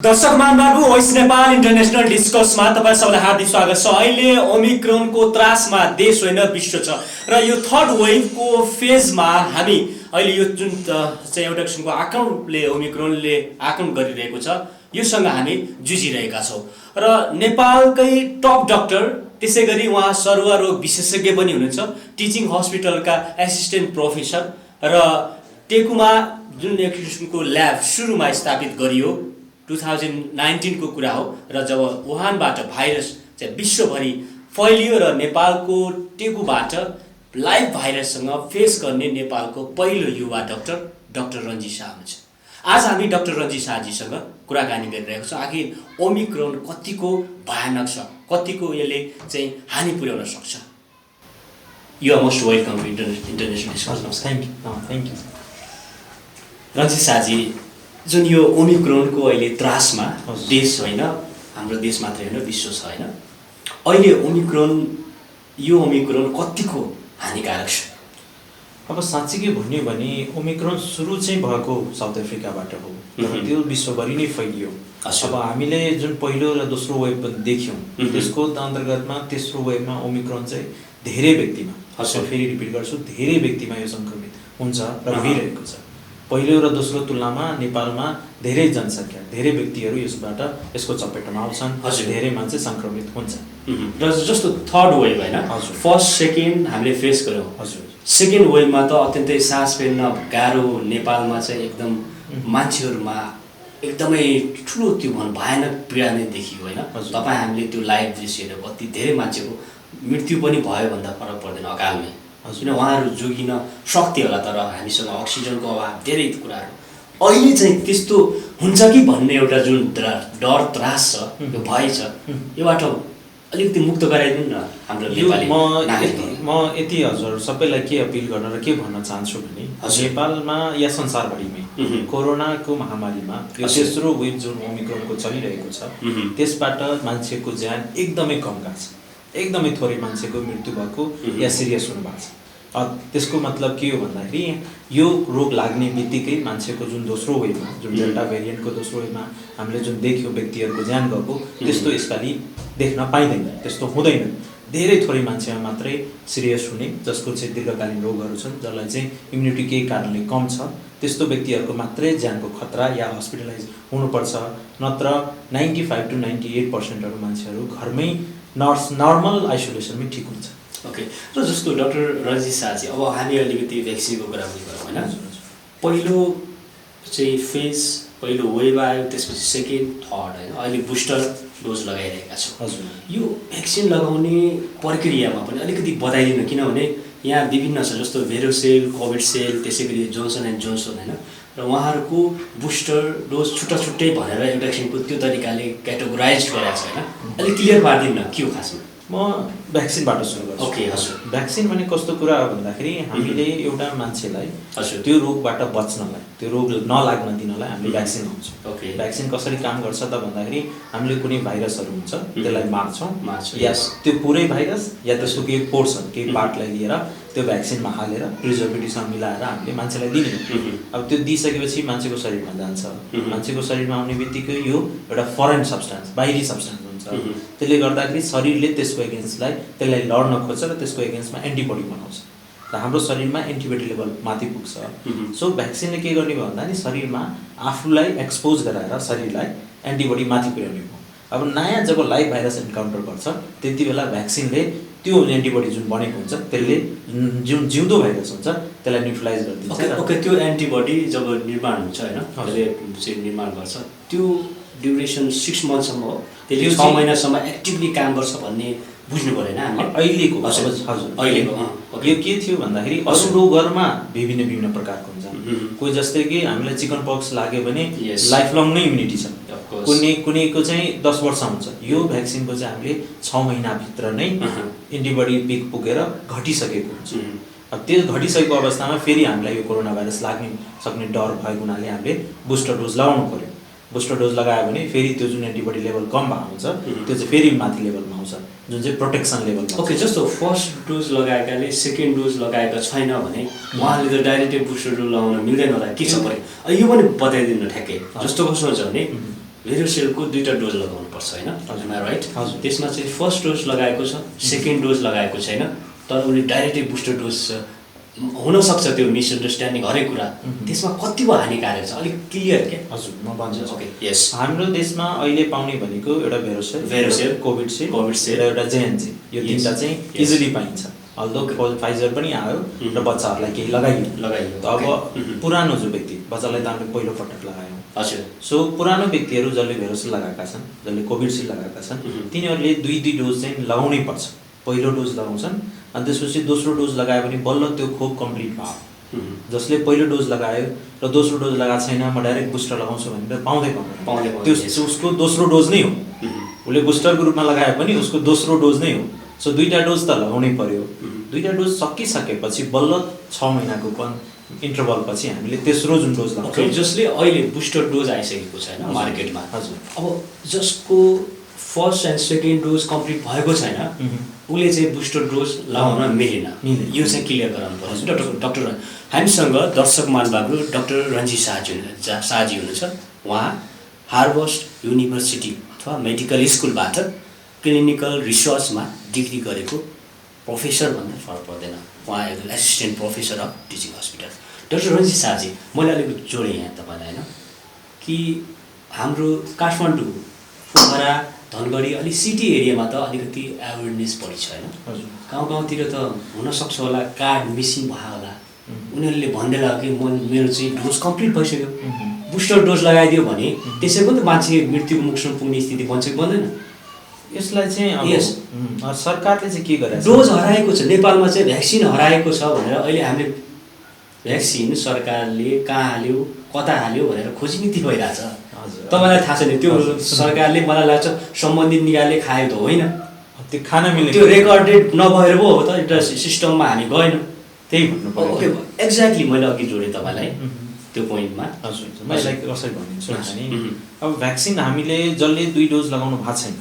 दर्शक महानुभाव voice Nepal international डिस्कसमा तपाईं सबैलाई हार्दिक स्वागत छ। अहिले ओमिक्रोनको त्रासमा देश होइन विश्व छ र यो थर्ड वेभको फेजमा हामी अहिले यो जुन चाहिँ एउटा किसिमको आक्रमणले ओमिक्रोनले आक्रमण गरिरहेको छ योसँग हामी जुझिरहेका छौँ र नेपालकै टप डाक्टर त्यसैगरी उहाँ सर्वरोग विशेषज्ञ पनि हुनुहुन्छ, टिचिङ हस्पिटलका एसिस्टेन्ट प्रोफेसर र टेकुमा जुन एक किसिमको ल्याब सुरुमा स्थापित गरियो 2019 को कुरा हो र जब वुहानबाट भाइरस चाहिँ विश्वभरि फैलियो र नेपालको टेकुबाट लाइभ भाइरससँग फेस गर्ने नेपालको पहिलो युवा डाक्टर रन्जी शाह हुनुहुन्छ। आज हामी डाक्टर रन्जी शाहजीसँग कुराकानी गरिरहेको छौँ। आखिर ओमिक्रोन कतिको भयानक छ, कतिको यसले चाहिँ हानि पुर्याउन सक्छ। You are most welcome to international discuss. Thank you Ranji Shahji, जुन यो ओमिक्रोनको अहिले त्रासमा देश होइन, हाम्रो देश मात्रै होइन विश्व छ होइन, अहिले यो ओमिक्रोन कतिको हानिकारक छ? अब साँच्चीकै भन्यो भने ओमिक्रोन सुरु चाहिँ भएको साउथ अफ्रिकाबाट हो, त्यो विश्वभरि नै फैलियो। अब हामीले जुन पहिलो र दोस्रो वेभ पनि देख्यौँ त्यसको अन्तर्गतमा तेस्रो वेभमा ओमिक्रोन चाहिँ धेरै व्यक्तिमा, फेरि रिपिट गर्छु, धेरै व्यक्तिमा यो सङ्क्रमित हुन्छ र भइरहेको छ। पहिलो र दोस्रो तुलनामा नेपालमा धेरै जनसङ्ख्या, धेरै व्यक्तिहरू यसको चपेटमा आउँछन्, धेरै मान्छे सङ्क्रमित हुन्छ। र जस्तो थर्ड वेभ होइन, फर्स्ट सेकेन्ड हामीले फेस गऱ्यौँ। सेकेन्ड वेभमा त अत्यन्तै सास फेर्न गाह्रो, नेपालमा चाहिँ एकदम मान्छेहरूमा एकदमै ठुलो त्यो भयानक पीडा नै देखियो होइन। तपाईँ हामीले त्यो लाइभ दृश्यहरू कति धेरै मान्छेको मृत्यु पनि भयो भन्दा फरक पर्दैन अकालमै, किन उहाँहरू जोगिन सक्थ्यो होला, तर हामीसँग अक्सिजनको अभाव धेरै कुराहरू अहिले चाहिँ त्यस्तो हुन्छ कि भन्ने एउटा जुन डर त्रास छ, यो भय छ, योबाट अलिकति मुक्त गराइदिनु न हाम्रो नेपाली नागरिकहरू। म यति हजुर सबैलाई के अपिल गर्न र के भन्न चाहन्छु भने नेपालमा या संसारभरिमै कोरोनाको महामारीमा यो तेस्रो वेभ जुन ओमिक्रोनको चलिरहेको छ त्यसबाट मान्छेको ज्यान एकदमै कम गएको छ, एकदमै थोरै मान्छेको मृत्यु भएको या सिरियस हुनु भएको छ। त्यसको मतलब के हो भन्दाखेरि यो रोग लाग्ने बित्तिकै मान्छेको जुन दोस्रो वेभमा, जुन डेल्टा भेरिएन्टको दोस्रो वेभमा हामीले जुन देख्यौँ व्यक्तिहरूको ज्यान गएको, त्यस्तो यसपालि देख्न पाइँदैन, त्यस्तो हुँदैन। धेरै थोरै मान्छेमा मात्रै सिरियस हुने, जसको चाहिँ दीर्घकालीन रोगहरू छन्, जसलाई चाहिँ इम्युनिटी केही कारणले कम छ, त्यस्तो व्यक्तिहरूको मात्रै ज्यानको खतरा या हस्पिटलाइज हुनुपर्छ। नत्र 95 to 98% मान्छेहरू घरमै नर्मल आइसोलेसनमै ठिक हुन्छ। ओके, र जस्तो डाक्टर रन्जी शाहजी, अब हामी अलिकति भ्याक्सिनको कुरा पनि गरौँ होइन। पहिलो चाहिँ फेज, पहिलो वेभ आयो, त्यसपछि सेकेन्ड, थर्ड होइन, अहिले बुस्टर डोज लगाइरहेका छौँ। हजुर, यो भ्याक्सिन लगाउने प्रक्रियामा पनि अलिकति बताइदिनु, किनभने यहाँ विभिन्न छ, जस्तो भेरोसेल, कोभिडसेल, त्यसै गरी जोन्सन एन्ड जोन्सन होइन, र उहाँहरूको बुस्टर डोज छुट्टा छुट्टै भनेर एउटा किसिमको त्यो तरिकाले क्याटेगोराइज गरेको छ होइन। अलिक क्लियर पारिदिनु न के हो खासमा? म भ्याक्सिनबाट सुरु गर्छु। ओके, हजुर। भ्याक्सिन भने कस्तो कुरा हो भन्दाखेरि हामीले एउटा मान्छेलाई त्यो रोगबाट बच्नलाई, त्यो रोग नलाग्न दिनलाई हामीले भ्याक्सिन लाउँछौँ। ओके, भ्याक्सिन कसरी काम गर्छ त भन्दाखेरि हामीले कुनै भाइरसहरू हुन्छ त्यसलाई मार्छौँ, या त्यो पुरै भाइरस या त्यसको केही पोर्सन, केही पार्टलाई लिएर त्यो भ्याक्सिनमा हालेर प्रिजर्भेटिभसँग मिलाएर हामीले मान्छेलाई दिने। अब त्यो दिइसकेपछि मान्छेको शरीरमा जान्छ, मान्छेको शरीरमा आउने बित्तिकै यो एउटा फरेन सब्सटेन्स, बाहिरी सब्सटेन्स हुन्छ, त्यसले गर्दाखेरि शरीरले त्यसको एगेन्स्टलाई त्यसलाई लड्न खोज्छ र त्यसको एगेन्स्टमा एन्टिबडी बनाउँछ र हाम्रो शरीरमा एन्टिबडी लेभल माथि पुग्छ। सो भ्याक्सिनले के गर्ने भन्दाखेरि शरीरमा आफूलाई एक्सपोज गराएर शरीरलाई एन्टिबडी माथि पुर्याउने हो। अब नयाँ जब लाइभ भाइरस इन्काउन्टर गर्छ त्यति बेला भ्याक्सिनले त्यो एन्टिबडी जुन बनेको हुन्छ त्यसले जुन जिउँदो भाइरस हुन्छ त्यसलाई न्युट्रलाइज गरिदिन्छ। ओके, त्यो एन्टिबडी जब निर्माण हुन्छ होइन, त्यसले चाहिँ निर्माण गर्छ, त्यो ड्युरेसन 6 मन्थसम्म हो, त्यसले 6 महिनासम्म एक्टिभली काम गर्छ भन्ने बुझ्नु परेन हामीले अहिलेको। हजुर, अहिलेको यो के थियो भन्दाखेरि अरू रोगहरूमा विभिन्न प्रकारको हुन्छ। कोही जस्तै कि हामीलाई चिकन पक्स लाग्यो भने लाइफ लङ नै इम्युनिटी छ, कुनैको चाहिँ 10 वर्ष हुन्छ। यो भ्याक्सिनको चाहिँ हामीले 6 महिनाभित्र नै एन्टिबडी पिक पुगेर घटिसकेको हुन्छ। अब त्यो घटिसकेको अवस्थामा फेरि हामीलाई यो कोरोना भाइरस लाग्ने सक्ने डर भएको हुनाले हामीले बुस्टर डोज लगाउनु पर्यो। बुस्टर डोज लगायो भने फेरि त्यो जुन एन्टिबडी लेभल कम भएको हुन्छ त्यो चाहिँ फेरि माथि लेभलमा आउँछ, जुन चाहिँ प्रोटेक्सन लेभल। ओके, जस्तो फर्स्ट डोज लगाएकाले सेकेन्ड डोज लगाएका छैन भने उहाँले त डाइरेक्टै बुस्टर डोज लगाउन मिल्दैन होला, के छ परे यो पनि बताइदिनु ठ्याक्कै। जस्तो कस्तो हुन्छ भने भेरोसेलको 2टा डोज लगाउनु पर्छ हैन am I right हजुर। त्यसमा चाहिँ फर्स्ट डोज लगाएको छ सेकेन्ड डोज लगाएको छैन तर उनी डाइरेक्टली बुस्टर डोज हुन सक्छ त्यो मिसअन्डरस्ट्यान्डिङ हरेक कुरा त्यसमा कतिको हानिकारक छ अलिक क्लियर के हजुर म भन्छु ओके यस हाम्रो देशमा अहिले पाउने भनेको एउटा भेरोसेल कोभिडसिल्ड र एउटा जेएनजी यो तीनटा चाहिँ इजिली पाइन्छ अल्दो फाइजर पनि आयो र बच्चाहरूलाई केही लगाइयो अब पुरानो जो व्यक्ति बच्चालाई त हामीले पहिलो पटक लगायौँ हजुर सो पुरानो व्यक्तिहरू जसले भेरोसेल लगाएका छन् जसले कोभिडसिल्ड लगाएका छन् तिनीहरूले 2 डोज चाहिँ लगाउनै पर्छ पहिलो डोज लगाउँछन् अनि त्यसपछि दोस्रो डोज लगायो भने बल्ल त्यो खोप कम्प्लिट भयो जसले पहिलो डोज लगायो र दोस्रो डोज लगाएको छैन म डाइरेक्ट बुस्टर लगाउँछु भनेर पाउँदैन त्यो उसको दोस्रो डोज नै हो उसले बुस्टरको रूपमा लगाए पनि उसको दोस्रो डोज नै हो सो 2टा डोज त लगाउनै पर्यो 2टा डोज सकिसकेपछि बल्ल 6 महिनाको इन्टरभल पछि हामीले तेस्रो जुन डोज लगाउँछौँ जसले अहिले बुस्टर डोज आइसकेको छैन मार्केटमा हजुर अब जसको first and second dose complete भएको छैन उसले चाहिँ बुस्टर डोज लगाउन मिलेन यो चाहिँ क्लियर गराउनु पर्छ डाक्टर हामीसँग दर्शक मानबाबु डाक्टर रन्जी शाहजी हुनुहुन्छ उहाँ हार्वर्ड युनिभर्सिटी अथवा मेडिकल स्कुलबाट क्लिनिकल रिसर्चमा डिग्री गरेको प्रोफेसर भन्दा फरक पर्दैन उहाँ assistant professor of teaching hospital doctor Ranji Shahji मैले अलिकति जोडेँ यहाँ तपाईँलाई होइन कि हाम्रो काठमाडौँ पोखरा धनगढी अलिक सिटी एरियामा त अलिकति एवेरनेस बढी छ होइन गाउँतिर त हुनसक्छ होला कार्ड मिसिङ भयो होला उनीहरूले भन्दै कि मेरो चाहिँ डोज कम्प्लिट भइसक्यो बुस्टर डोज लगाइदियो भने त्यसै पनि त मान्छे मृत्युको मुखसम्म पुग्ने स्थिति बन्छ कि बन्दैन यसलाई चाहिँ सरकारले चाहिँ के गरेछ डोज हराएको छ नेपालमा चाहिँ भ्याक्सिन हराएको छ भनेर अहिले हामीले भ्याक्सिन सरकारले कहाँ हाल्यो कता हाल्यो भनेर खोजिनीति भइरहेछ तपाईँलाई थाहा छैन त्यो सरकारले मलाई लाग्छ सम्बन्धित निकायले खायो त होइन त्यो खान मिल्ने त्यो रेकर्डेड नभएर पो हो त एउटा सिस्टममा हामी गएन त्यही भन्नु पर्यो ओके एक्ज्याक्टली मैले अघि जोडेँ तपाईँलाई त्यो पोइन्टमा हजुर मैले कसरी भनिदिन्छु भने अब भ्याक्सिन हामीले जसले 2 डोज लगाउनु भएको छैन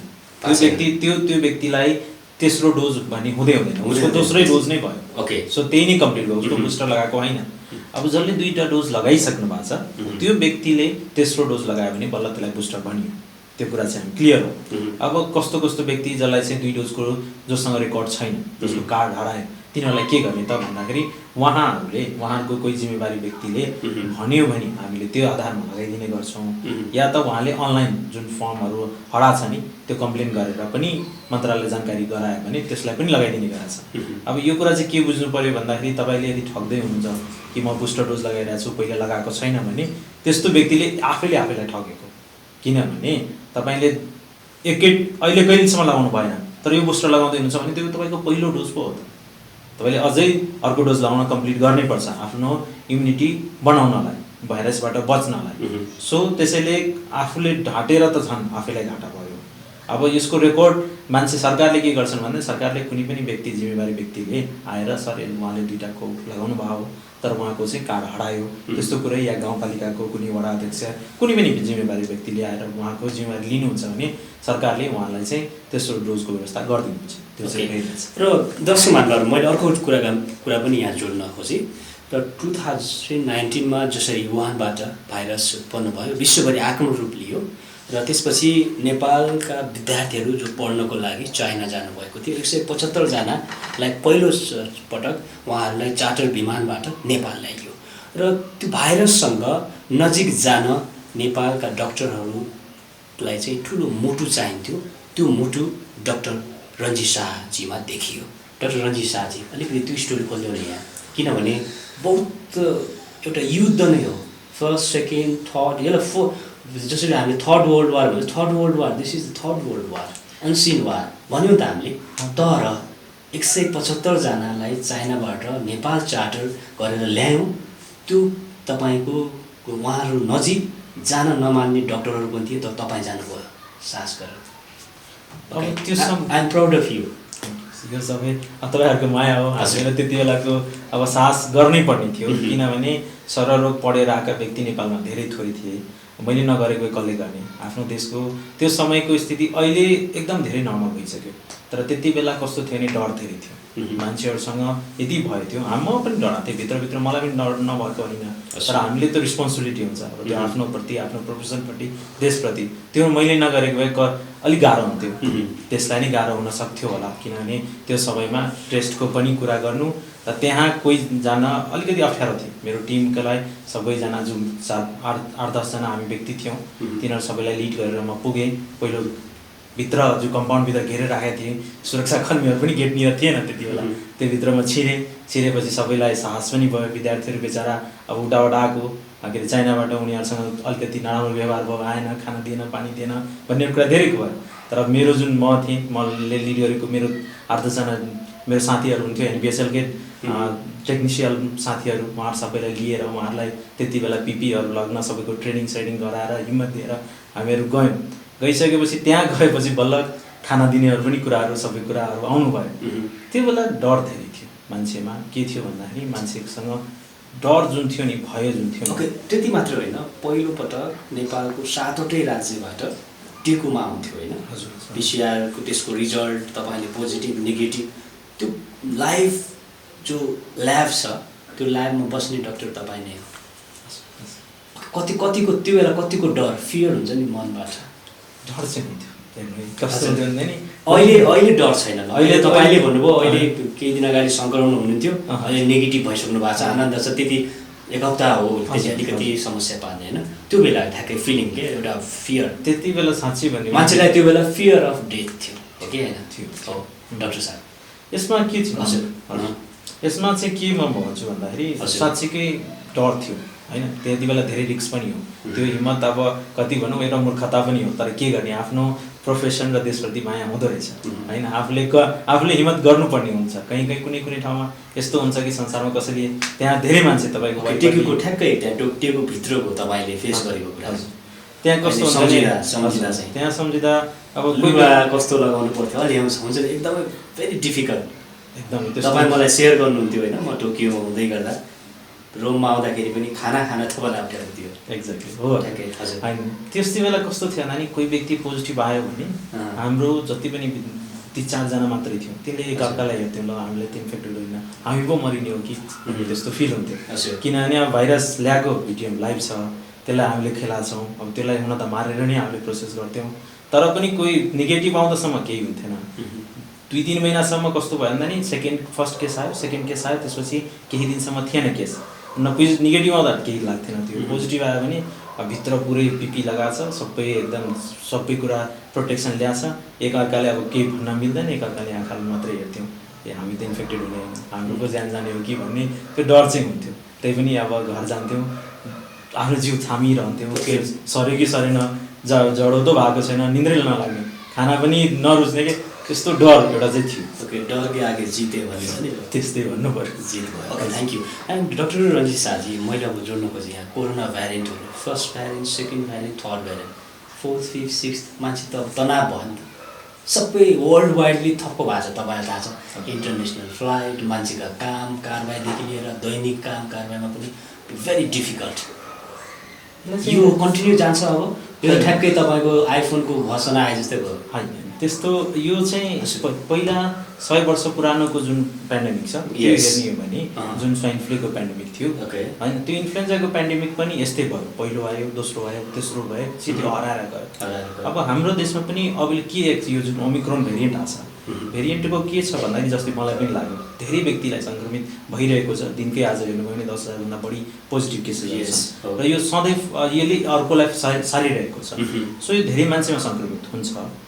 त्यो व्यक्तिलाई तेस्रो डोज भन्ने हुँदैन उसको दोस्रै डोज नै भयो ओके सो त्यही नै कम्प्लिट भयो उसको बुस्टर लगाएको होइन अब जसले 2टा डोज लगाइसक्नु भएको छ त्यो व्यक्तिले तेस्रो डोज लगायो भने बल्ल त्यसलाई बुस्टर भनियो त्यो कुरा चाहिँ हामी क्लियर हो अब कस्तो व्यक्ति जसलाई चाहिँ 2 डोजको जोसँग रेकर्ड छैन जसको कार्ड हरायो तिनीहरूलाई के गर्ने त भन्दाखेरि उहाँहरूको कोही जिम्मेवारी व्यक्तिले भन्यो भने हामीले त्यो आधारमा लगाइदिने गर्छौँ या त उहाँले अनलाइन जुन फर्महरू हरा छ नि त्यो कम्प्लेन गरेर पनि मन्त्रालयले जानकारी गरायो भने त्यसलाई पनि लगाइदिने गरेछ अब यो कुरा चाहिँ के बुझ्नु पर्यो भन्दाखेरि तपाईँले यदि ठग्दै हुनुहुन्छ कि म बुस्टर डोज लगाइरहेको छु पहिले लगाएको छैन भने त्यस्तो व्यक्तिले आफैलाई ठगेको किनभने तपाईँले अहिले कहिलेसम्म लगाउनु भएन तर यो बुस्टर लगाउँदै हुनुहुन्छ भने त्यो तपाईँको पहिलो डोज पो हो त तपाईँले अझै अर्को डोज लगाउन कम्प्लिट गर्नैपर्छ आफ्नो इम्युनिटी बनाउनलाई भाइरसबाट बच्नलाई सो त्यसैले आफूले ढाँटेर त झन् आफैलाई घाटा भयो अब यसको रेकर्ड मान्छे सरकारले के गर्छन् भने सरकारले कुनै पनि व्यक्ति जिम्मेवारी व्यक्तिले आएर सर उहाँले 2टा खोप लगाउनु भयो तर उहाँको चाहिँ कार्ड हरायो त्यस्तो कुरै या गाउँपालिकाको कुनै वडा अध्यक्ष कुनै पनि जिम्मेवारी व्यक्तिले आएर उहाँको जिम्मेवारी लिनुहुन्छ भने सरकारले उहाँलाई चाहिँ तेस्रो डोजको व्यवस्था गरिदिनुहुन्छ त्यो चाहिँ र दर्शक मानहरू मैले अर्को कुरा पनि यहाँ जोड्न खोजेँ र 2019मा जसरी वुहानबाट भाइरस उत्पन्न भयो विश्वभरि आक्रमण रूप लियो र त्यसपछि नेपालका विद्यार्थीहरू जो पढ्नको लागि चाइना जानुभएको थियो 175 जनालाई पहिलो पटक उहाँहरूलाई चार्टर विमानबाट नेपाल ल्याइयो र त्यो भाइरससँग नजिक जान नेपालका डाक्टरहरूलाई चाहिँ ठुलो मुटु चाहिन्थ्यो त्यो मुटु डाक्टर रन्जी शाहजीमा देखियो डाक्टर रन्जी शाहजी अलिकति त्यो स्टोरी खोल्यो नि यहाँ किनभने बहुत एउटा युद्ध नै हो फर्स्ट सेकेन्ड थर्ड यसलाई जसरी हामीले थर्ड वर्ल्ड वार भन्छ third world war this is the third world war unseen war भन्यौँ त हामीले तर 175 जनालाई चाइनाबाट नेपाल चार्टर गरेर ल्यायौँ त्यो तपाईँको उहाँहरू नजिक जान नमान्ने डाक्टरहरू पनि थिए तर तपाईँ जानुभयो साहस गरेर I am proud of you यो सबै तपाईँहरूको माया हो हामीलाई त्यति बेलाको अब साहस गर्नै पर्ने थियो किनभने सररोग पढेर आएका व्यक्ति नेपालमा धेरै थोरै थिए मैले नगरेको कसले गर्ने आफ्नो देशको त्यो समयको स्थिति अहिले एकदम धेरै नर्मल भइसक्यो तर त्यति बेला कस्तो थियो भने डर धेरै थियो मान्छेहरूसँग यदि भयो थियो म पनि डराएको थिएँ भित्रभित्र मलाई पनि डर नभएको होइन तर हामीले त्यो रिस्पोन्सिबिलिटी हुन्छ अब त्यो आफ्नो प्रति आफ्नो प्रोफेसनप्रति देशप्रति त्यो मैले नगरेको भए अलिक गाह्रो हुन्थ्यो त्यसलाई नै गाह्रो हुन सक्थ्यो होला किनभने त्यो समयमा टेस्टको पनि कुरा गर्नु र त्यहाँ कोही जान अलिकति अप्ठ्यारो थियो मेरो टिमकालाई सबैजना जुन 8-10 हामी व्यक्ति थियौँ तिनीहरू सबैलाई लिड गरेर म पुगेँ पहिलो भित्र जो कम्पाउन्डभित्र घेरेर राखेको थिएँ सुरक्षाकर्मीहरू पनि गेट नियर थिएन त्यति बेला त्यो भित्र म छिरेपछि सबैलाई साहस पनि भयो विद्यार्थीहरू बेचारा अब उठाबाट आएको के अरे चाइनाबाट उनीहरूसँग अलिकति नराम्रो व्यवहार भयो आएन खाना दिएन पानी दिएन भन्ने कुरा धेरै भयो तर मेरो जुन म थिएँ मैले लिड गरेको मेरो 8-10 मेरो साथीहरू हुन्थ्यो एनपिएसएलकै टेक्निसियल साथीहरू उहाँहरू सबैलाई लिएर उहाँहरूलाई त्यति बेला पिपीहरू लग्न सबैको ट्रेनिङ गराएर हिम्मत दिएर हामीहरू गइसकेपछि त्यहाँ गएपछि बल्ल खाना दिनेहरू पनि कुराहरू सबै कुराहरू आउनु भयो त्यो बेला डर धेरै थियो मान्छेमा के थियो भन्दाखेरि मान्छेसँग डर जुन थियो नि भय जुन थियो ओके त्यति मात्र होइन पहिलोपटक नेपालको 7वटै राज्यबाट टेकुमा आउँथ्यो होइन हजुर पिसिआरको त्यसको रिजल्ट तपाईँले पोजिटिभ नेगेटिभ त्यो लाइभ जो ल्याब छ त्यो ल्याबमा बस्ने डाक्टर तपाईँ नै हो कतिको त्यो बेला कतिको डर फियर हुन्छ नि मनबाट डर चाहिँ हुन्थ्यो अहिले डर छैन अहिले तपाईँले भन्नुभयो अहिले केही दिन अगाडि सङ्क्रमण हुनुहुन्थ्यो अहिले नेगेटिभ भइसक्नु भएको छ आनन्द छ त्यति एक हप्ता हो त्यसै अलिकति समस्या पार्ने होइन त्यो बेला ठ्याक्कै फिलिङ के एउटा फियर त्यति बेला साँच्चै भन्ने मान्छेलाई त्यो बेला फियर अफ डेथ थियो हो कि होइन थियो डाक्टर साहब यसमा के थियो हजुर यसमा चाहिँ के म भन्छु भन्दाखेरि साँच्चीकै डर थियो होइन त्यति बेला धेरै रिस्क पनि हो त्यो हिम्मत अब कति भनौँ एउटा मूर्खता पनि हो तर के गर्ने आफ्नो प्रोफेसन र देशप्रति माया हुँदो रहेछ होइन आफूले हिम्मत गर्नुपर्ने हुन्छ कहीँ कुनै ठाउँमा यस्तो हुन्छ कि संसारमा कसैले त्यहाँ धेरै मान्छे तपाईँको टेकुको ठ्याक्कै त्यहाँ टेकु भित्रको तपाईँले फेस गरेको कुरा त्यहाँ कस्तो सम्झिँदा चाहिँ त्यहाँ सम्झिँदा अब लुगा कस्तो लगाउनु पर्थ्यो अलि हुन्छ एकदमै भेरी डिफिकल्ट एकदमै तपाईँ मलाई सेयर गर्नुहुन्थ्यो होइन म टोकियोमा हुँदै गर्दा रोममा आउँदाखेरि पनि खाना तपाईँलाई अप्ठ्यारो थियो एक्ज्याक्टली हो होइन त्यति बेला कस्तो थियो नानी कोही व्यक्ति पोजिटिभ आयो भने हाम्रो जति पनि 3-4 मात्रै थियौँ त्यसले एकअर्कालाई हेर्थ्यौँ ल हामीलाई त्यो इन्फेक्टेड होइन हामी पो मरिने हो कि त्यस्तो फिल हुन्थ्यो किनभने अब भाइरस ल्याएको भिडियो लाइभ छ त्यसलाई हामीले खेलाछौँ अब त्यसलाई हुन त मारेर नै हामीले प्रोसेस गर्थ्यौँ तर पनि कोही नेगेटिभ आउँदासम्म केही हुन्थेन 2-3 महिनासम्म कस्तो भयो भन्दा नि फर्स्ट केस आयो सेकेन्ड केस आयो त्यसपछि केही दिनसम्म थिएन केस नेगेटिभ आउँदा केही लाग्थेन त्यो पोजिटिभ आयो भने भित्र पुरै पिपी लगाएको छ सबै कुरा प्रोटेक्सन ल्याएको छ एकअर्काले अब केही भन्न मिल्दैन एकअर्काले आँखाले मात्रै हेर्थ्यौँ ए हामी त इन्फेक्टेड हुने होइन हाम्रो पो ज्यान जाने हो कि भन्ने त्यो डर चाहिँ हुन्थ्यो त्यही पनि अब घर जान्थ्यौँ आफ्नो जिउ थामिरहन्थ्यौँ के सऱ्यो कि सरेन जडो भएको छैन निन्द्रै नलाग्ने खाना पनि नरुच्ने कि त्यस्तो डर एउटा चाहिँ थियो ओके डरकै आगे जिते भनेर नि त्यस्तै भन्नु पर्यो जित भयो okay thank you and doctor Ranjit Shahji मैले अब जोड्नु खोजेँ यहाँ कोरोना भ्यारिएन्टहरू first variant second variant third variant 4th 5th 6th मान्छे त तनाव भयो नि त सबै वर्ल्ड वाइडली थप्पो भएको छ तपाईँलाई थाहा छ इन्टरनेसनल फ्लाइट मान्छेका काम कारबाहीदेखि लिएर दैनिक काम कारबाहीमा पनि भेरी डिफिकल्ट यो कन्टिन्यू जान्छ अब यो ठ्याक्कै तपाईँको आइफोनको घोषणा आए जस्तै भयो होइन त्यस्तो यो चाहिँ पहिला 100 वर्ष पुरानोको जुन पेन्डेमिक छ त्यो हेर्ने हो भने जुन स्वाइन फ्लूको पेन्डेमिक थियो होइन त्यो इन्फ्लुएन्जाको पेन्डेमिक पनि यस्तै भयो पहिलो आयो दोस्रो आयो तेस्रो भयो छिटो हराएर गयो अब हाम्रो देशमा पनि अब के यो जुन ओमिक्रोन भेरिएन्ट आएको छ भेरिएन्टको के छ भन्दाखेरि जस्तै मलाई पनि लाग्यो धेरै व्यक्तिलाई सङ्क्रमित भइरहेको छ दिनकै आज हेर्नुभयो भने 10,000 भन्दा बढी पोजिटिभ केसेस छ र यो सधैँ यसले अर्कोलाई सारिरहेको छ सो यो धेरै मान्छेमा सङ्क्रमित हुन्छ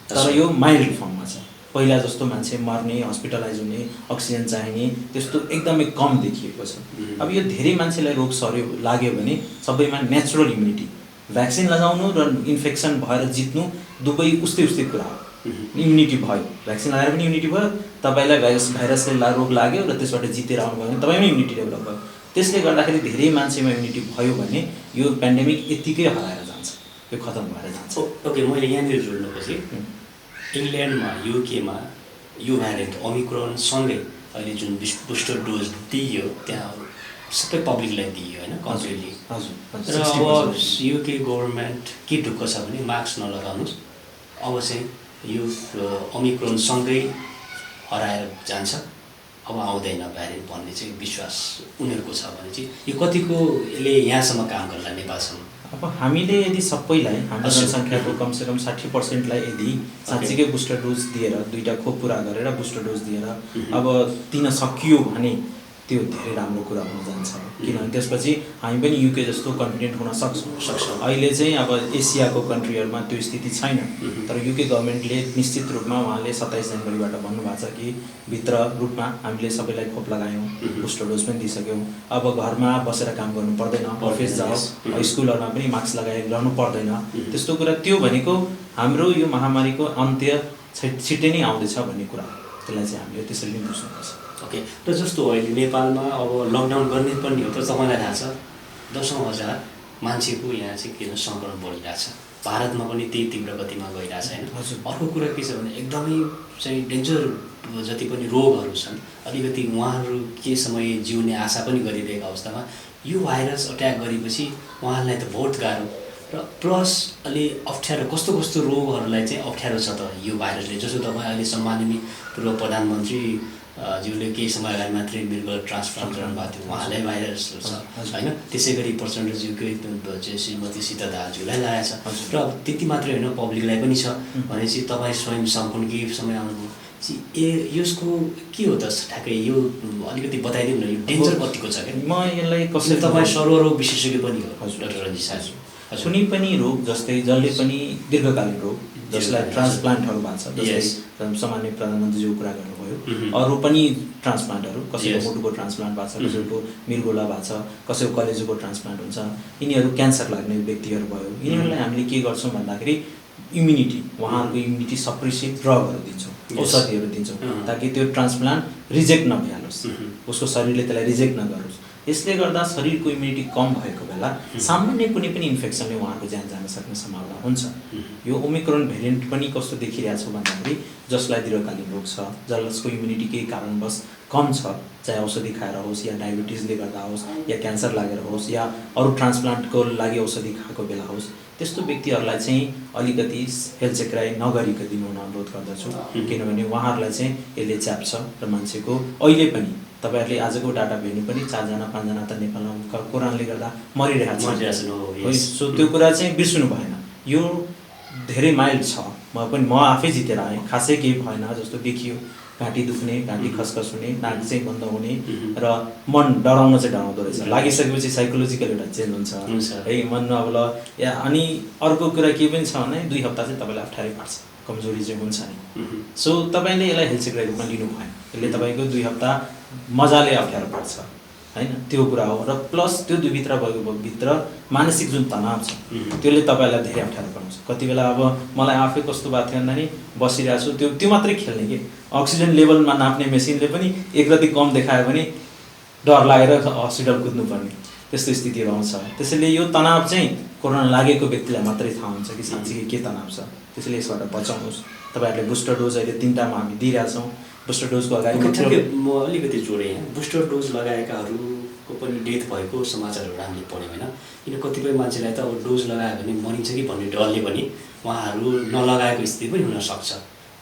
तर यो माइल्ड फर्ममा छ पहिला जस्तो मान्छे मर्ने हस्पिटलाइज हुने अक्सिजन चाहिने त्यस्तो एकदमै कम देखिएको छ अब यो धेरै मान्छेलाई रोग लाग्यो भने सबैमा नेचुरल इम्युनिटी भ्याक्सिन लगाउनु र इन्फेक्सन भएर जित्नु दुवै उस्तै कुरा हो इम्युनिटी भयो भ्याक्सिन लगाएर पनि इम्युनिटी भयो तपाईँलाई भाइरसले रोग लाग्यो र त्यसबाट जितेर आउनुभयो भने तपाईँमै इम्युनिटी डेभलप भयो त्यसले गर्दाखेरि धेरै मान्छेमा इम्युनिटी भयो भने यो पेन्डेमिक यत्तिकै हराएर जान्छ यो खतम भएर जान्छ ओके मैले यहाँनिर जोड्नु खोजेँ इङ्ल्यान्डमा युकेमा यो भ्यारिएन्ट ओमिक्रोनसँगै अहिले जुन बुस्टर डोज दिइयो त्यहाँ सबै पब्लिकलाई दिइयो होइन कम्प्लिटली हजुर र अब युके गभर्मेन्ट के ढुक्क छ भने मास्क नलगाउनुहोस् अब चाहिँ यो ओमिक्रोनसँगै हराएर जान्छ अब आउँदैन भ्यारिएन्ट भन्ने चाहिँ विश्वास उनीहरूको छ भने चाहिँ यो कतिकोले यहाँसम्म काम गर्ला नेपालसम्म? अब हामीले यदि सबैलाई हाम्रो जनसङ्ख्याको कमसेकम 60%लाई यदि साँच्चीकै बुस्टर डोज दिएर 2टा खोप पुरा गरेर बुस्टर डोज दिएर अब दिन सकियो भने त्यो धेरै राम्रो कुरा हुन जान्छ। किनभने त्यसपछि हामी पनि युके जस्तो कन्फिडेन्ट हुन सक्छौँ। अहिले चाहिँ अब एसियाको कन्ट्रीहरूमा त्यो स्थिति छैन, तर युके गभर्मेन्टले निश्चित रूपमा उहाँले 27 जनवरीबाट भन्नुभएको छ कि भित्र रूपमा हामीले सबैलाई खोप लगायौँ, बुस्टर डोज पनि दिइसक्यौँ। अब घरमा बसेर काम गर्नु पर्दैन, अफिस जाओ, स्कुलहरूमा पनि मास्क लगाएर रहनु पर्दैन, त्यस्तो कुरा। त्यो भनेको हाम्रो यो महामारीको अन्त्य छिट्टै नै आउँदैछ भन्ने कुरा, त्यसलाई चाहिँ हामीले त्यसरी नै बुझ्नुपर्छ। ओके, र जस्तो अहिले नेपालमा अब लकडाउन गर्ने पनि हो, तर तपाईँलाई थाहा छ 10,000 मान्छेको यहाँ चाहिँ किन सङ्क्रमण बढिरहेछ। भारतमा पनि त्यही तीव्र गतिमा गइरहेछ होइन। अर्को कुरा के छ भने एकदमै चाहिँ डेन्जर जति पनि रोगहरू छन्, अलिकति उहाँहरू के समय जिउने आशा पनि गरिरहेको अवस्थामा यो भाइरस अट्याक गरेपछि उहाँहरूलाई त बहुत गाह्रो, र प्लस अलि अप्ठ्यारो कस्तो कस्तो रोगहरूलाई चाहिँ अप्ठ्यारो छ त यो भाइरसले। जस्तो तपाईँ अहिले सम्माननीय पूर्व प्रधानमन्त्री ज्यूले केही समय अगाडि मात्रै मृग ट्रान्सप्लान्ट गर्नुभएको थियो, उहाँलाई भाइरस छ होइन। त्यसै गरी प्रचण्डज्यूकै चाहिँ श्रीमती सीता दाहालज्यूलाई लगाएछ, र त्यति मात्रै होइन पब्लिकलाई पनि छ भनेपछि तपाईँ स्वयं सम्पूर्ण केही समय आउनुभयो। यसको के हो त ठ्याक्कै यो अलिकति बताइदिनु न, यो डेन्जर कतिको छ क्या? म यसलाई कसरी, तपाईँ सर्वरोग विशेषज्ञ पनि हो डाक्टर रञ्जित शाहजी। कुनै पनि रोग जस्तै जसले पनि दीर्घकालीन रोग जसलाई ट्रान्सप्लान्टहरू भएको छ, जस्तै सामान्य प्रधानमन्त्रीज्यूको कुरा गर्नुभयो, अरू पनि ट्रान्सप्लान्टहरू, कसैको मुटुको ट्रान्सप्लान्ट भएको छ, कसैको मृगोला भएको छ, कसैको कलेजोको ट्रान्सप्लान्ट हुन्छ, यिनीहरू क्यान्सर लाग्ने व्यक्तिहरू भयो। यिनीहरूलाई हामीले के गर्छौँ भन्दाखेरि इम्युनिटी, उहाँहरूको इम्युनिटी सप्रेसिभ ड्रगहरू दिन्छौँ, औषधिहरू दिन्छौँ, ताकि त्यो ट्रान्सप्लान्ट रिजेक्ट नभइहालोस्, उसको शरीरले त्यसलाई रिजेक्ट नगरोस्। यसले गर्दा शरीरको इम्युनिटी कम भएको बेला सामान्य कुनै पनि इन्फेक्सनले उहाँहरूको ज्यान जान सक्ने सम्भावना हुन्छ। यो ओमिक्रोन भेरिएन्ट पनि कस्तो देखिरहेको छ भन्दाखेरि जसलाई दीर्घकालीन रोग छ, जसको इम्युनिटी केही कारणवश कम छ, चाहे औषधि खाएर होस् या डायबिटिजले गर्दा होस् या क्यान्सर लागेर होस् या अरू ट्रान्सप्लान्टको लागि औषधि खाएको बेला होस्, त्यस्तो व्यक्तिहरूलाई चाहिँ अलिकति हेल्थ चेकराई नगरिकन दिनु अनुरोध गर्दछु। किनभने उहाँहरूलाई चाहिँ यसले च्याप्छ र मान्छेको अहिले पनि तपाईँहरूले आजको डाटा हेर्नु पनि 4-5जना त नेपालमा कोरोनाले गर्दा मरिरहेको छ। सो त्यो कुरा चाहिँ बिर्सनु भएन। यो धेरै माइल्ड छ, म आफै जितेर आएँ, खासै केही भएन जस्तो देखियो। घाँटी दुख्ने, घाँटी खसखस हुने, नाक चाहिँ बन्द हुने र मन डराउन चाहिँ डराउँदो रहेछ। लागिसकेपछि साइकोलोजिकल एउटा चेन्ज हुन्छ है मनमा। अब ल या अनि अर्को कुरा के पनि छ भने 2 हप्ता चाहिँ तपाईँलाई अप्ठ्यारै पार्छ, कमजोरी चाहिँ हुन्छ नि। सो तपाईँले यसलाई हेल्थ चेकको रूपमा लिनु भएन, यसले तपाईँको 2 हप्ता मजाले अप्ठ्यारो पर्छ होइन, त्यो कुरा हो। र प्लस त्यो भित्र भएको भित्र मानसिक जुन तनाव छ त्यसले तपाईँलाई धेरै अप्ठ्यारो बनाउँछ। कति बेला अब मलाई आफै कस्तो भएको थियो भन्दाखेरि बसिरहेको छु, त्यो मात्रै खेल्ने कि अक्सिजन लेभलमा नाप्ने मेसिनले पनि एक रति कम देखायो भने डर लागेर हस्पिटल कुद्नुपर्ने त्यस्तो स्थितिहरू आउँछ। त्यसैले यो तनाव चाहिँ कोरोना लागेको व्यक्तिलाई मात्रै थाहा हुन्छ कि साँच्चै के तनाव छ। त्यसैले यसबाट बचाउनुहोस्। तपाईँहरूले बुस्टर डोज अहिले 3टामा हामी दिइरहेछौँ। बुस्टर डोजको अगाडि म अलिकति जोडेँ, बुस्टर डोज लगाएकाहरूको पनि डेथ भएको समाचारहरू हामीले पढ्यौँ होइन। किन कतिपय मान्छेलाई त अब डोज लगायो भने मरिन्छ कि भन्ने डरले पनि उहाँहरू नलगाएको स्थिति पनि हुनसक्छ।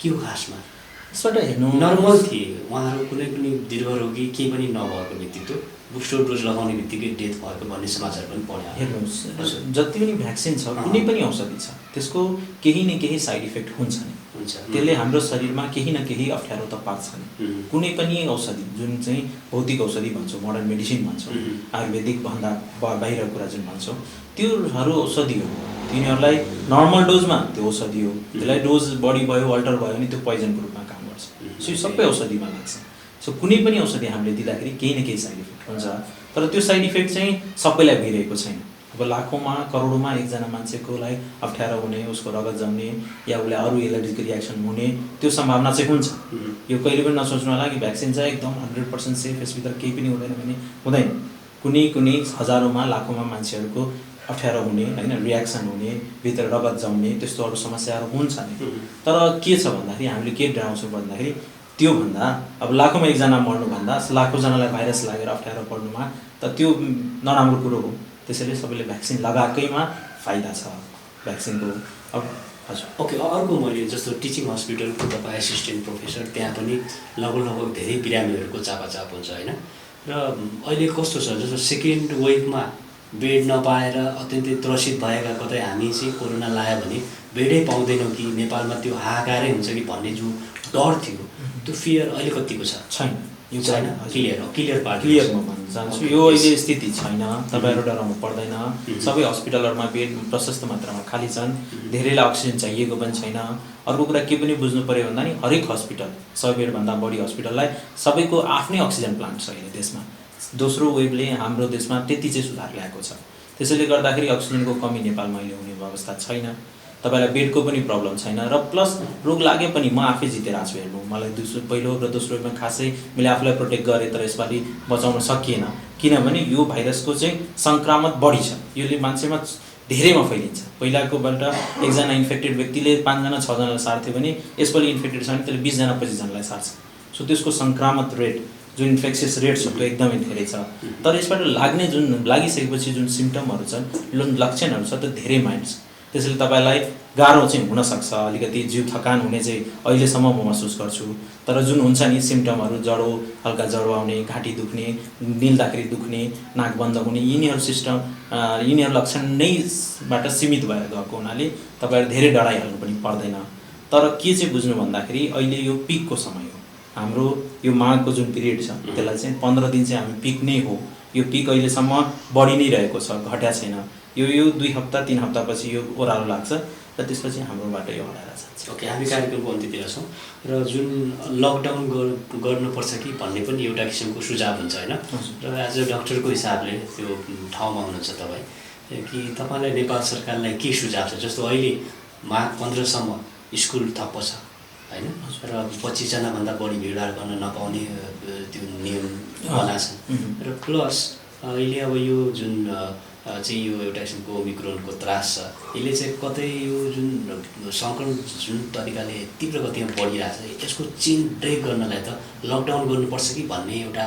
के हो खासमा यसबाट हेर्नु, नर्मल थिए उहाँहरू, कुनै पनि दीर्घरोगी केही पनि नभएको व्यक्तित्व बुस्टर डोज लगाउने बित्तिकै डेथ भएको भन्ने समाचार पनि पढ्यो। हेर्नुहोस्, जति पनि भ्याक्सिन छ, कुनै पनि औषधि छ, त्यसको केही न केही साइड इफेक्ट हुन्छ नि। त्यसले हाम्रो शरीरमा केही न केही अप्ठ्यारो त पार्छ नि। कुनै पनि औषधि जुन चाहिँ भौतिक औषधि भन्छौँ, मोडर्न मेडिसिन भन्छौँ, आयुर्वेदिक भन्दा बाहिर कुरा जुन भन्छौँ, त्योहरू औषधि हो। तिनीहरूलाई नर्मल डोजमा त्यो औषधि हो, त्यसलाई डोज बढी भयो, अल्टर भयो भने त्यो पोइजनको रूपमा काम गर्छ। सो यो सबै औषधिमा लाग्छ। सो कुनै पनि औषधि हामीले दिँदाखेरि केही न केही साइड इफेक्ट हुन्छ, तर त्यो साइड इफेक्ट चाहिँ सबैलाई भइरहेको छैन। अब लाखौँमा करोडौँमा एकजना मान्छेकोलाई अप्ठ्यारो हुने, उसको रगत जम्ने या उसले अरू एलर्जिक रियाक्सन हुने त्यो सम्भावना चाहिँ हुन्छ। यो कहिले पनि नसोच्नु होला कि भ्याक्सिन चाहिँ एकदम 100% सेफ, यसभित्र केही पनि हुँदैन भने हुँदैन। कुनै हजारौँमा लाखौँमा मान्छेहरूको अप्ठ्यारो हुने होइन, रियाक्सन हुने, भित्र रगत जम्ने त्यस्तो अरू समस्याहरू हुन्छ नि। तर के छ भन्दाखेरि हामीले के डराउँछौँ भन्दाखेरि त्योभन्दा अब लाखौँमा एकजना मर्नुभन्दा लाखौँजनालाई भाइरस लागेर अप्ठ्यारो पर्नुमा त त्यो नराम्रो कुरो हो। त्यसैले सबैले भ्याक्सिन लगाएकैमा फाइदा छ भ्याक्सिनको। अब हजुर। ओके, अर्को मैले जस्तो टिचिङ हस्पिटलको तपाईँ एसिस्टेन्ट प्रोफेसर, त्यहाँ पनि लगभग धेरै बिरामीहरूको चापाचाप हुन्छ होइन। र अहिले कस्तो छ, जस्तो सेकेन्ड वेभमा बेड नपाएर अत्यन्तै त्रसित भएका कतै हामी चाहिँ कोरोना लाग्यो भने बेडै पाउँदैनौँ कि नेपालमा त्यो हाहाकारै हुन्छ कि भन्ने जो डर थियो, त्यो फियर अहिले कतिको छ? छैन, यो छैन। क्लियर पार्ट क्लियर म भन्न चाहन्छु, यो अहिले स्थिति छैन। तपाईँहरू डराउनु पर्दैन। सबै हस्पिटलहरूमा बेड प्रशस्त मात्रामा खाली छन्। धेरैलाई अक्सिजन चाहिएको पनि छैन। अर्को कुरा के पनि बुझ्नु पऱ्यो भन्दा नि हरेक हस्पिटल 100 बेडभन्दा बढी हस्पिटललाई सबैको आफ्नै अक्सिजन प्लान्ट छ अहिले देशमा। दोस्रो वेभले हाम्रो देशमा त्यति चाहिँ सुधार ल्याएको छ। त्यसैले गर्दाखेरि अक्सिजनको कमी नेपालमा अहिले हुने अवस्था छैन। तपाईँलाई बेडको पनि प्रब्लम छैन। र प्लस रोग लागे पनि म आफै जितेर आएको छु। हेर्नु, मलाई पहिलो र दोस्रो वेभमा खासै मैले आफूलाई प्रोटेक्ट गरेँ, तर यसपालि बचाउन सकिएन। किनभने यो भाइरसको चाहिँ सङ्क्रामक बढी छ। यसले मान्छेमा धेरैमा फैलिन्छ। पहिलाकोबाट एकजना इन्फेक्टेड व्यक्तिले 5 जना 6 जनालाई सार्थ्यो भने यसपालि इन्फेक्टेड छ भने त्यसले 20 जना 25 जनालाई सार्छ। सो त्यसको सङ्क्रामक रेट, जुन इन्फेक्सियस रेट छ त्यो एकदमै धेरै छ। तर यसबाट लागिसकेपछि जुन सिम्टमहरू छन्, लक्षणहरू छ, त्यो धेरै माइल्ड छ। त्यसैले तपाईँलाई गाह्रो चाहिँ हुनसक्छ, अलिकति जिउ थकान हुने चाहिँ अहिलेसम्म म महसुस गर्छु। तर जुन हुन्छ नि सिम्टमहरू, ज्वरो, हल्का ज्वरो आउने, घाँटी दुख्ने, निल्दाखेरि दुख्ने, नाक बन्द हुने, यिनीहरू लक्षण नैबाट सीमित भएर गएको हुनाले तपाईँहरू धेरै डराइहाल्नु पनि पर्दैन। तर के चाहिँ बुझ्नु भन्दाखेरि अहिले यो पिकको समय हो। हाम्रो यो माघको जुन पिरियड छ त्यसलाई चाहिँ 15 दिन चाहिँ हामी पिक नै हो। यो पिक अहिलेसम्म बढी नै रहेको छ, घट्या छैन। यो 2 हप्ता 3 हप्तापछि यो ओह्रालो लाग्छ र त्यसपछि हाम्रोबाट यो हराएर जान्छ। ओके, हामी कार्यक्रमको अन्त्यतिर छौँ र जुन लकडाउन गर्नुपर्छ कि भन्ने पनि एउटा किसिमको सुझाव हुन्छ होइन। र एज अ डक्टरको हिसाबले त्यो ठाउँमा हुनुहुन्छ तपाईँ, कि तपाईँलाई नेपाल सरकारलाई के सुझाव छ? जस्तो अहिले माघ 15सम्म स्कुल ठप्प छ होइन, र 25 जनाभन्दा बढी भिडभाड गर्न नपाउने त्यो नियम बनाएको छ। र प्लस अहिले अब यो जुन चाहिँ यो एउटा किसिमको ओमिक्रोनको त्रास छ, यसले चाहिँ कतै यो जुन सङ्क्रमण जुन तरिकाले तीव्र गतिमा बढिरहेको छ, यसको चेन ब्रेक गर्नलाई त लकडाउन गर्नुपर्छ कि भन्ने एउटा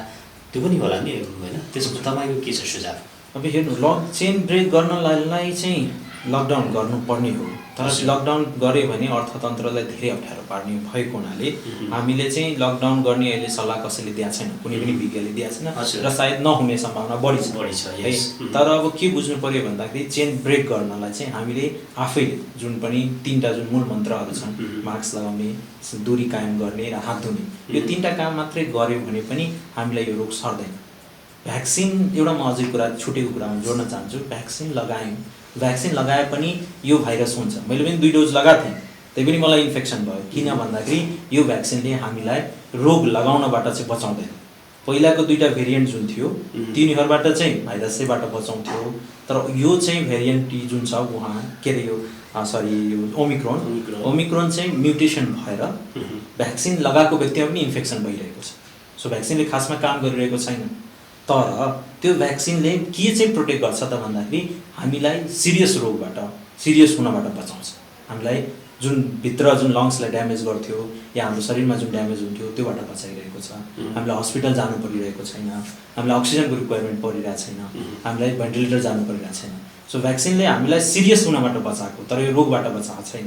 त्यो पनि होला नि होइन। त्यसको तपाईँको के छ सुझाव? अब हेर्नु, चेन ब्रेक गर्नलाई चाहिँ लकडाउन गर्नुपर्ने हो। तर लकडाउन गऱ्यो भने अर्थतन्त्रलाई धेरै अप्ठ्यारो पार्ने भएको हुनाले हामीले चाहिँ लकडाउन गर्ने अहिले सल्लाह कसैले दिएको छैन, कुनै पनि विज्ञले दिएको छैन र सायद नहुने सम्भावना बढी छ है। तर अब के बुझ्नु पर्यो भन्दाखेरि चेन ब्रेक गर्नलाई चाहिँ हामीले आफैले जुन पनि 3टा जुन मूल मन्त्रहरू छन्, मास्क लगाउने, दूरी कायम गर्ने र हात धुने, यो 3टा काम मात्रै गऱ्यो भने पनि हामीलाई यो रोग सर्दैन। भ्याक्सिन एउटा म अझै कुरा छुटेको कुरामा जोड्न चाहन्छु। भ्याक्सिन लगाए पनि यो भाइरस हुन्छ। मैले पनि 2 डोज लगाएको थिएँ, त्यही पनि मलाई इन्फेक्सन भयो। किन भन्दाखेरि यो भ्याक्सिनले हामीलाई रोग लगाउनबाट चाहिँ बचाउँदैन। पहिलाको 2टा भेरिएन्ट जुन थियो तिनीहरूबाट चाहिँ भाइरसैबाट बचाउँथ्यो। तर यो चाहिँ भेरिएन्ट जुन छ यो ओमिक्रोन चाहिँ म्युटेसन भएर भ्याक्सिन लगाएको व्यक्तिमा पनि इन्फेक्सन भइरहेको छ। सो भ्याक्सिनले खासमा काम गरिरहेको छैन। तर त्यो भ्याक्सिनले के चाहिँ प्रोटेक्ट गर्छ त भन्दाखेरि हामीलाई सिरियस रोगबाट, सिरियस हुनबाट बचाउँछ। हामीलाई जुन भित्र जुन लङ्सलाई ड्यामेज गर्थ्यो या हाम्रो शरीरमा जुन ड्यामेज हुन्थ्यो त्योबाट बचाइरहेको छ। हामीलाई हस्पिटल जानु परिरहेको छैन, हामीलाई अक्सिजनको रिक्वायरमेन्ट परिरहेको छैन, हामीलाई भेन्टिलेटर जानु परिरहेको छैन। सो भ्याक्सिनले हामीलाई सिरियस हुनबाट बचाएको, तर यो रोगबाट बचाएको छैन।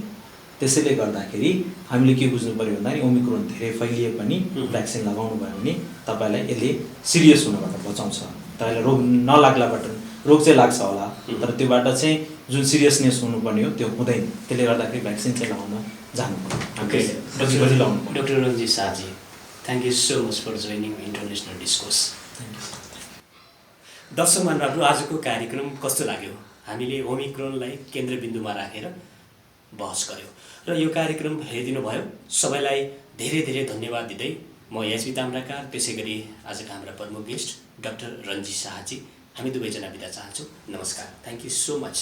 त्यसैले गर्दाखेरि हामीले के बुझ्नु पर्यो भन्दाखेरि ओमिक्रोन धेरै फैलिए पनि भ्याक्सिन लगाउनु भयो भने तपाईँलाई यसले सिरियस हुनबाट बचाउँछ। तपाईँलाई रोग नलाग्लाबाट रोग चाहिँ लाग्छ होला, तर त्योबाट चाहिँ जुन सिरियसनेस हुनुपर्ने हो त्यो हुँदैन। त्यसले गर्दाखेरि भ्याक्सिन चाहिँ लगाउन जानुपर्छ। Doctor Ranjit Shahji, thank you so much for joining international discourse. दर्शक महानुभावहरू, आजको कार्यक्रम कस्तो लाग्यो? हामीले ओमिक्रोनलाई केन्द्रबिन्दुमा राखेर बहस गऱ्यौँ र यो कार्यक्रम हेरिदिनु भयो। सबैलाई धेरै धेरै धन्यवाद दिँदै म एचबी ताम्राकार, त्यसै गरी आजका हाम्रा प्रमुख गेस्ट डाक्टर रन्जित शाहजी, हामी दुवैजना बिदा चाहन्छौँ। नमस्कार, थ्याङ्क यू सो मच।